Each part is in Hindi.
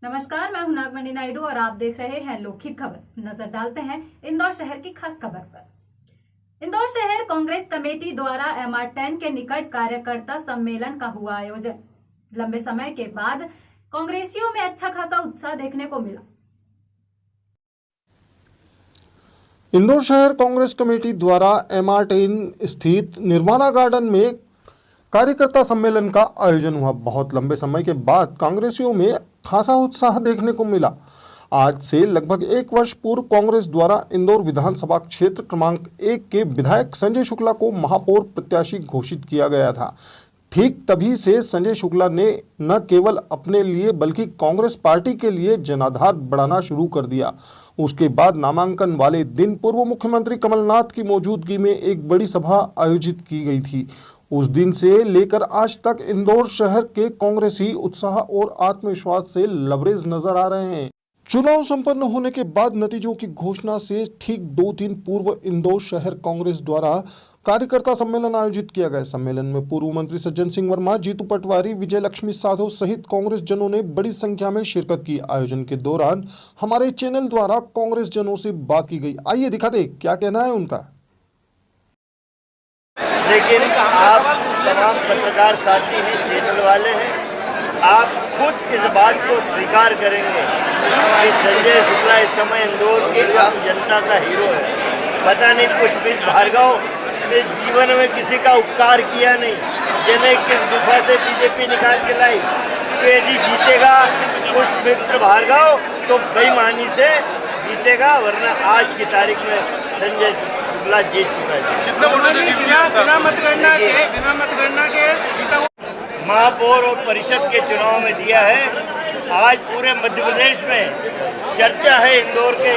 नमस्कार, मैं हूं नागमणि नायडू और आप देख रहे हैं लोकहित खबर। नजर डालते हैं इंदौर शहर की खास खबर पर। इंदौर शहर कांग्रेस कमेटी द्वारा MR10 के निकट कार्यकर्ता सम्मेलन का हुआ आयोजन। लंबे समय के बाद कांग्रेसियों में अच्छा खासा उत्साह देखने को मिला। इंदौर शहर कांग्रेस कमेटी द्वारा MR10 स्थित निर्वाणा गार्डन में कार्यकर्ता सम्मेलन का आयोजन हुआ। बहुत लंबे समय के बाद कांग्रेसियों में खासा उत्साह देखने को मिला। आज से लगभग 1 वर्ष पूर्व कांग्रेस द्वारा इंदौर विधानसभा क्षेत्र क्रमांक 1 के विधायक संजय शुक्ला को महापौर प्रत्याशी घोषित किया गया था। ठीक तभी से संजय शुक्ला ने न केवल अपने लिए बल्कि कांग्रेस पार्टी के लिए जनाधार बढ़ाना शुरू कर दिया। उसके बाद नामांकन वाले दिन पूर्व मुख्यमंत्री कमलनाथ की मौजूदगी में एक बड़ी सभा आयोजित की गई थी। उस दिन से लेकर आज तक इंदौर शहर के कांग्रेसी उत्साह और आत्मविश्वास से लबरेज नजर आ रहे हैं। चुनाव संपन्न होने के बाद नतीजों की घोषणा से ठीक 2 दिन पूर्व इंदौर शहर कांग्रेस द्वारा कार्यकर्ता सम्मेलन आयोजित किया गया। सम्मेलन में पूर्व मंत्री सज्जन सिंह वर्मा, जीतू पटवारी, विजय लक्ष्मी साधो सहित कांग्रेस जनों ने बड़ी संख्या में शिरकत की। आयोजन के दौरान हमारे चैनल द्वारा कांग्रेस जनों से बात की गई। आइए दिखाते क्या कहना है उनका। लेकिन आप तमाम पत्रकार साथी हैं, चैनल वाले हैं, आप खुद इस बात को स्वीकार करेंगे कि संजय शुक्ला इस समय इंदौर की आम जनता का हीरो है। पता नहीं पुष्पित भार्गव ने जीवन में किसी का उपकार किया नहीं, जिन्हें किस गुफा से बीजेपी निकाल के लाई। तो यदि जीतेगा पुष्पित भार्गव तो बेईमानी से जीतेगा, वरना आज की तारीख में संजय शुक्ला जीत चुका है। कितने वोटों से बिना मतगणना के महापौर और परिषद के चुनाव में दिया है। आज पूरे मध्य प्रदेश में चर्चा है इंदौर के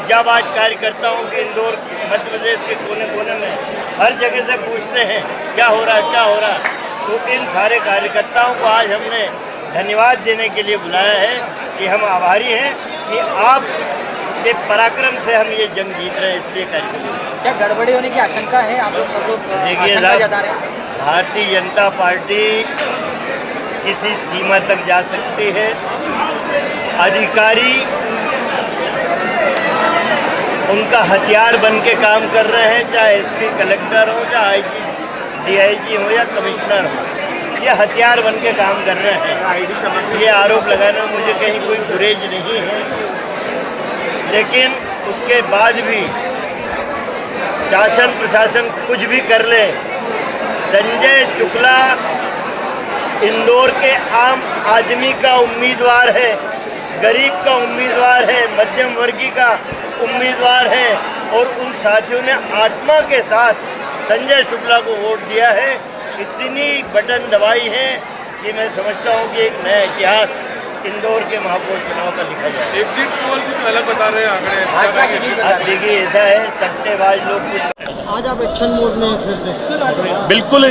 जाबाज कार्यकर्ताओं के। इंदौर मध्य प्रदेश के कोने कोने में हर जगह से पूछते हैं क्या हो रहा, क्या हो रहा। तो इन सारे कार्यकर्ताओं को आज हमने धन्यवाद देने के लिए बुलाया है कि हम आभारी हैं कि आप के पराक्रम से हम ये जंग जीत रहे हैं। इसलिए कार्यक्रम क्या गड़बड़ी होने की आशंका है? आप लोग सब लोग देखिए, भारतीय जनता पार्टी किसी सीमा तक जा सकती है। अधिकारी उनका हथियार बन के काम कर रहे हैं, चाहे SP कलेक्टर हो, चाहे IG DIG हो या कमिश्नर हो, ये हथियार बन के काम कर रहे हैं। ये आरोप लगाने में मुझे कहीं कोई गुरेज नहीं है, लेकिन उसके बाद भी शासन प्रशासन कुछ भी कर ले, संजय शुक्ला इंदौर के आम आदमी का उम्मीदवार है, गरीब का उम्मीदवार है, मध्यम वर्गीय का उम्मीदवार है। और उन साथियों ने आत्मा के साथ संजय शुक्ला को वोट दिया है। इतनी बटन दबाई है कि मैं समझता हूँ कि एक नया इतिहास इंदौर के महापौर चुनाव का लिखा जाए। एग्जिट पोल कुछ अलग बता रहे हैं आंकड़े। अब देखिए, ऐसा है, सट्टेबाज लोग। आज आप एक्शन मोड में फिर से? बिल्कुल,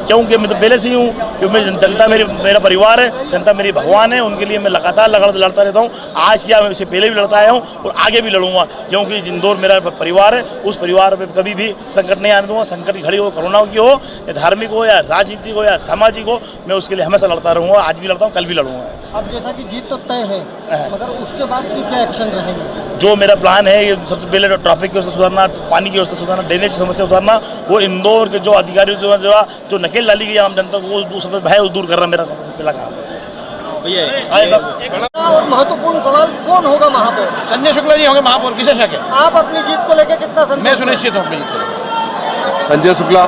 क्योंकि मैं तो पहले से ही हूँ, क्योंकि जनता मेरा परिवार है, जनता मेरी भगवान है। उनके लिए मैं लगातार लड़ता रहता हूँ। आज क्या, मैं इससे पहले भी लड़ता आया हूँ और आगे भी लड़ूंगा, क्योंकि इंदौर मेरा परिवार है। उस परिवार में कभी भी संकट नहीं आने दूंगा। संकट की घड़ी हो, कोरोना की हो, या धार्मिक हो, या राजनीतिक हो, या सामाजिक हो, मैं उसके लिए हमेशा लड़ता रहूँगा। आज भी लड़ता हूँ, कल भी लड़ूंगा। अब जैसा कि जीत तो तय है, मगर उसके बाद की क्या एक्शन रहेंगे? जो मेरा प्लान है, ये सबसे पहले ट्रैफिक की व्यवस्था सुधारना, पानी की व्यवस्था सुधारना, ड्रेनेज की समस्या सुधारना, और इंदौर के जो अधिकारी जो नकेल डाली गई आम जनता को, वो सब भय दूर करना मेरा सबसे पहला काम है। और महत्वपूर्ण सवाल, कौन होगा महापौर? संजय शुक्ला जी होंगे महापौर, किसे शक है? आप अपनी जीत को लेकर कितना संतुष्ट? मैं सुनिश्चित हूँ अपनी जीत को। संजय शुक्ला।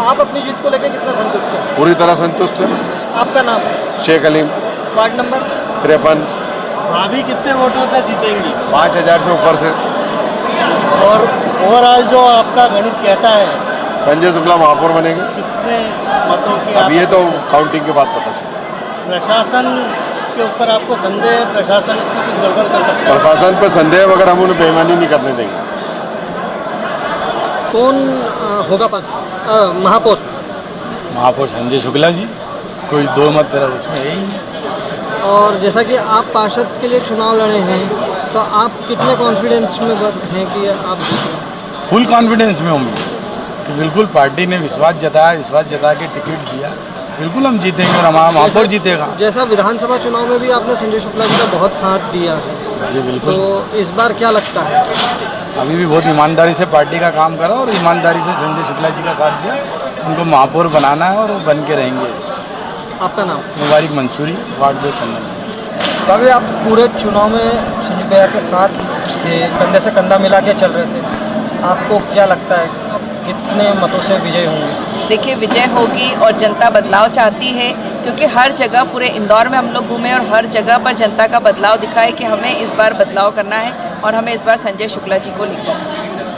आप अपनी जीत को लेकर कितना संतुष्ट हैं? पूरी तरह संतुष्ट है। आपका नाम? Sheikh Aleem, ward number 53। भाभी कितने वोटों से जीतेंगी? 5000 से ऊपर से। और ओवरऑल जो आपका गणित कहता है, संजय शुक्ला महापौर बनेंगे। कितने मतों की? अब ये तो काउंटिंग के बाद पता चले। प्रशासन के ऊपर आपको संदेह है? प्रशासन इसमें कुछ गड़बड़ कर सकता है? प्रशासन पर संदेह वगैरह हम उन्हें बेईमानी नहीं करने देंगे। कौन होगा महापौर? महापौर संजय शुक्ला जी, कोई दो मत तेरा उसमें है ही नहीं। और जैसा कि आप पार्षद के लिए चुनाव लड़े हैं, तो आप कितने कॉन्फिडेंस में हैं कि आप जीतेंगे? फुल कॉन्फिडेंस में हूँ कि बिल्कुल पार्टी ने विश्वास जता के टिकट दिया बिल्कुल हम जीतेंगे और हमारा महापौर जीतेगा। जैसा विधानसभा चुनाव में भी आपने संजय शुक्ला जी का बहुत साथ दिया है, जी बिल्कुल। तो इस बार क्या लगता है? अभी भी बहुत ईमानदारी से पार्टी का काम करा और ईमानदारी से संजय शुक्ला जी का साथ दिया। उनको महापौर बनाना है और वो बन के रहेंगे। आपका नाम? मुबारक मंसूरी, वार्ड 2 चंदन। बाबी, आप पूरे चुनाव में संजय भैया के साथ से कंधे से कंधा मिला के चल रहे थे, आपको क्या लगता है कितने मतों से विजय होंगे? देखिए, विजय होगी और जनता बदलाव चाहती है, क्योंकि हर जगह पूरे इंदौर में हम लोग घूमे और हर जगह पर जनता का बदलाव दिखा है कि हमें इस बार बदलाव करना है और हमें इस बार संजय शुक्ला जी को लेकर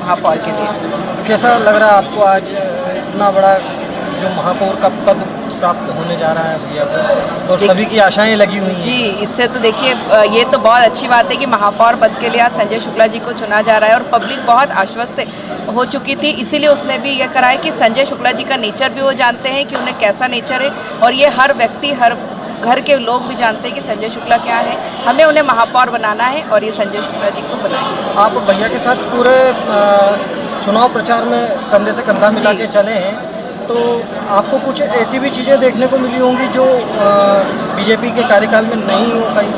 महापौर के लिए। कैसा लग रहा है आपको आज इतना बड़ा जो महापौर का पद प्राप्त होने जा रहा है भैया को, और सभी की आशाएं लगी हुई हैं? जी, इससे तो देखिए ये तो बहुत अच्छी बात है कि महापौर पद के लिए आज संजय शुक्ला जी को चुना जा रहा है और पब्लिक बहुत आश्वस्त हो चुकी थी, इसीलिए उसने भी ये करा है कि संजय शुक्ला जी का नेचर भी वो जानते हैं कि उन्हें कैसा नेचर है, और ये हर व्यक्ति, हर घर के लोग भी जानते हैं कि संजय शुक्ला क्या है। हमें उन्हें महापौर बनाना है और ये संजय शुक्ला जी को बनाएंगे। आप भैया के साथ पूरे चुनाव प्रचार में कंधे से कंधा मिला के चले हैं, तो आपको कुछ ऐसी भी चीज़ें देखने को मिली होंगी जो बीजेपी के कार्यकाल में नहीं हो पाई?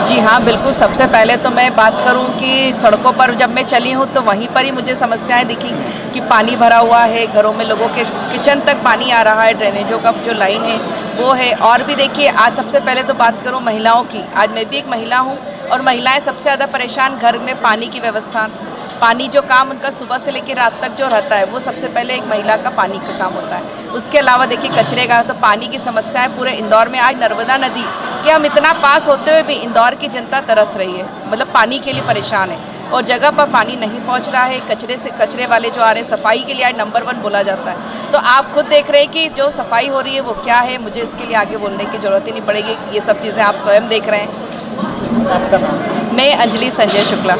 जी हाँ, बिल्कुल। सबसे पहले तो मैं बात करूं कि सड़कों पर जब मैं चली हूं तो वहीं पर ही मुझे समस्याएं दिखी कि पानी भरा हुआ है, घरों में लोगों के किचन तक पानी आ रहा है, ड्रेनेजों का जो लाइन है वो है। और भी देखिए, आज सबसे पहले तो बात करूं महिलाओं की, आज मैं भी एक महिला हूं और महिलाएं सबसे ज़्यादा परेशान, घर में पानी की व्यवस्था, पानी जो काम उनका सुबह से लेकर रात तक जो रहता है वो सबसे पहले एक महिला का पानी का काम होता है। उसके अलावा देखिए कचरे का, तो पानी की समस्या है पूरे इंदौर में। आज नर्मदा नदी के हम इतना पास होते हुए भी इंदौर की जनता तरस रही है, मतलब पानी के लिए परेशान है और जगह पर पानी नहीं पहुंच रहा है। कचरे वाले जो आ रहे हैं, सफाई के लिए आज नंबर 1 बोला जाता है। तो आप खुद देख रहे हैं कि जो सफाई हो रही है वो क्या है, मुझे इसके लिए आगे बोलने की ज़रूरत ही नहीं पड़ेगी, ये सब चीज़ें आप स्वयं देख रहे हैं। आपका नाम? मैं अंजलि संजय शुक्ला।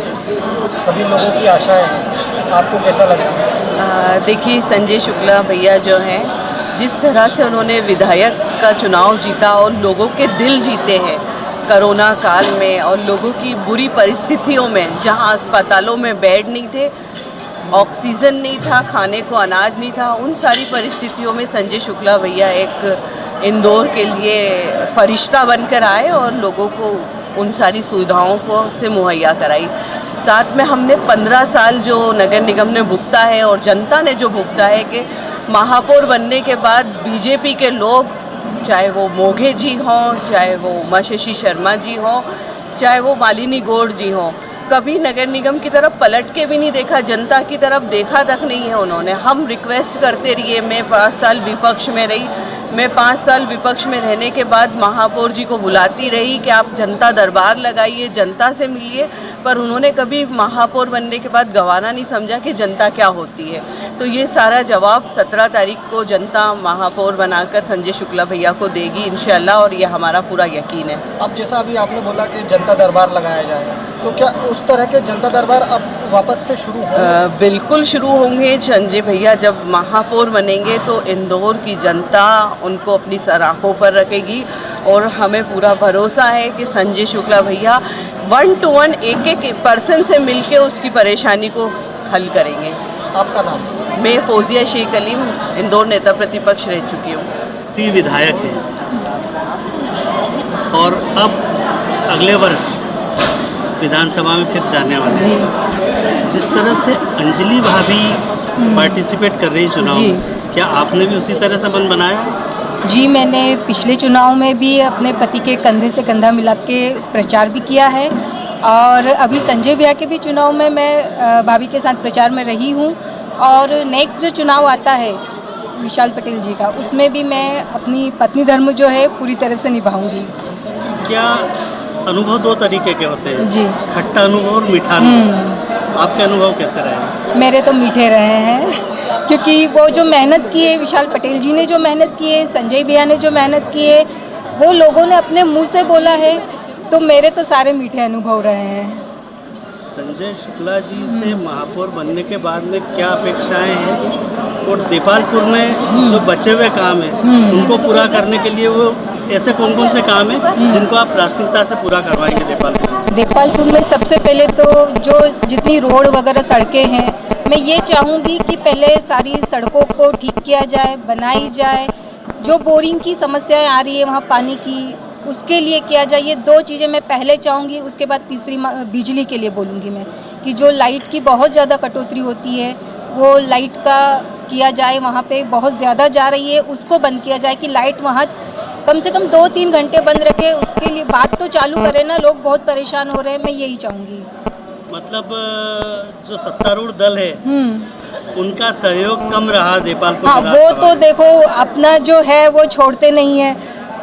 सभी लोगों की आशाएं हैं, आपको कैसा लगा? देखिए, संजय शुक्ला भैया जो हैं, जिस तरह से उन्होंने विधायक का चुनाव जीता और लोगों के दिल जीते हैं कोरोना काल में, और लोगों की बुरी परिस्थितियों में, जहां अस्पतालों में बेड नहीं थे, ऑक्सीजन नहीं था, खाने को अनाज नहीं था, उन सारी परिस्थितियों में संजय शुक्ला भैया एक इंदौर के लिए फरिश्ता बनकर आए और लोगों को उन सारी सुविधाओं को से मुहैया कराई। साथ में हमने 15 साल जो नगर निगम ने भुगता है और जनता ने जो भुगता है कि महापौर बनने के बाद बीजेपी के लोग, चाहे वो मोघे जी हों, चाहे वो उमा शशि शर्मा जी हों, चाहे वो मालिनी गौड़ जी हों, कभी नगर निगम की तरफ पलट के भी नहीं देखा, जनता की तरफ देखा तक नहीं है उन्होंने। हम रिक्वेस्ट करते रहिए, मैं 5 साल विपक्ष में रही, मैं 5 साल विपक्ष में रहने के बाद महापौर जी को बुलाती रही कि आप जनता दरबार लगाइए, जनता से मिलिए, पर उन्होंने कभी महापौर बनने के बाद गंवाना नहीं समझा कि जनता क्या होती है। तो ये सारा जवाब 17 तारीख को जनता महापौर बनाकर संजय शुक्ला भैया को देगी इंशाल्लाह, और ये हमारा पूरा यकीन है। अब जैसा अभी आपने बोला कि जनता दरबार लगाया जाए, तो क्या उस तरह के जनता दरबार अब वापस से शुरू होंगे? बिल्कुल शुरू होंगे। संजय भैया जब महापौर बनेंगे तो इंदौर की जनता उनको अपनी सराहों पर रखेगी, और हमें पूरा भरोसा है कि संजय शुक्ला भैया 1 to 1 एक पर्सन से मिलके उसकी परेशानी को हल करेंगे। आपका नाम? मैं फौजिया शेख अली, इंदौर नेता प्रतिपक्ष रह चुकी हूँ। भी विधायक है और अब अगले वर्ष विधानसभा में फिर जाने वाले हैं। जिस तरह से अंजलि भाभी पार्टिसिपेट कर रही चुनाव में, क्या आपने भी उसी तरह से मन बनाया? जी, मैंने पिछले चुनाव में भी अपने पति के कंधे से कंधा मिला के प्रचार भी किया है, और अभी संजय भैया के भी चुनाव में मैं भाभी के साथ प्रचार में रही हूँ, और नेक्स्ट जो चुनाव आता है विशाल पटेल जी का, उसमें भी मैं अपनी पत्नी धर्म जो है पूरी तरह से निभाऊंगी। क्या अनुभव 2 तरीके के होते हैं जी, खट्टा अनुभव और मीठा अनुभव, आपके अनुभव कैसे रहे? मेरे तो मीठे रहे हैं क्योंकि वो जो मेहनत की है, विशाल पटेल जी ने जो मेहनत की है, संजय भैया ने जो मेहनत की है, वो लोगों ने अपने मुंह से बोला है, तो मेरे तो सारे मीठे अनुभव रहे हैं। संजय शुक्ला जी से महापौर बनने के बाद में क्या अपेक्षाएं हैं, और देपालपुर में जो बचे हुए काम हैं उनको पूरा करने के लिए वो ऐसे कौन कौन से काम हैं जिनको आप प्राथमिकता से पूरा करवाएंगे देपालपुर में? सबसे पहले तो जो जितनी रोड वगैरह सड़कें हैं, मैं ये चाहूँगी कि पहले सारी सड़कों को ठीक किया जाए, बनाई जाए। जो बोरिंग की समस्याएं आ रही है वहाँ पानी की, उसके लिए किया जाए। ये 2 चीज़ें मैं पहले चाहूँगी, उसके बाद तीसरी बिजली के लिए बोलूँगी मैं, कि जो लाइट की बहुत ज़्यादा कटौती होती है वो लाइट का किया जाए, वहाँ पे बहुत ज़्यादा जा रही है, उसको बंद किया जाए कि लाइट वहाँ कम से कम 2-3 घंटे बंद रखे। उसके लिए बात तो चालू करें ना, लोग बहुत परेशान हो रहे हैं, मैं यही चाहूँगी। मतलब जो सत्तारूढ़ दल है उनका सहयोग कम रहा देपालपुर। हाँ, वो तो देखो अपना जो है वो छोड़ते नहीं है,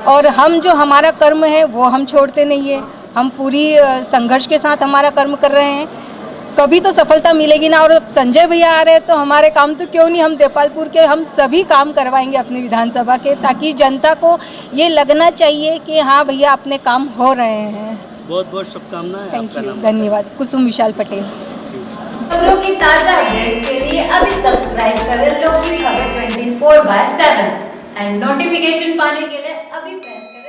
और हम जो हमारा कर्म है वो हम छोड़ते नहीं है। हम पूरी संघर्ष के साथ हमारा कर्म कर रहे हैं, कभी तो सफलता मिलेगी ना। और संजय भैया आ रहे हैं तो हमारे काम तो क्यों नहीं, हम देपालपुर के हम सभी काम करवाएंगे अपनी विधानसभा के, ताकि जनता को ये लगना चाहिए कि हाँ भैया अपने काम हो रहे हैं। बहुत बहुत शुभकामनाएं। थैंक यू, धन्यवाद। कुसुम विशाल पटेल। खबरों की ताज़ा अपडेट्स के लिए अभी सब्सक्राइब करें लोकी खबर 24/7 एंड नोटिफिकेशन पाने के लिए अभी प्रेस करें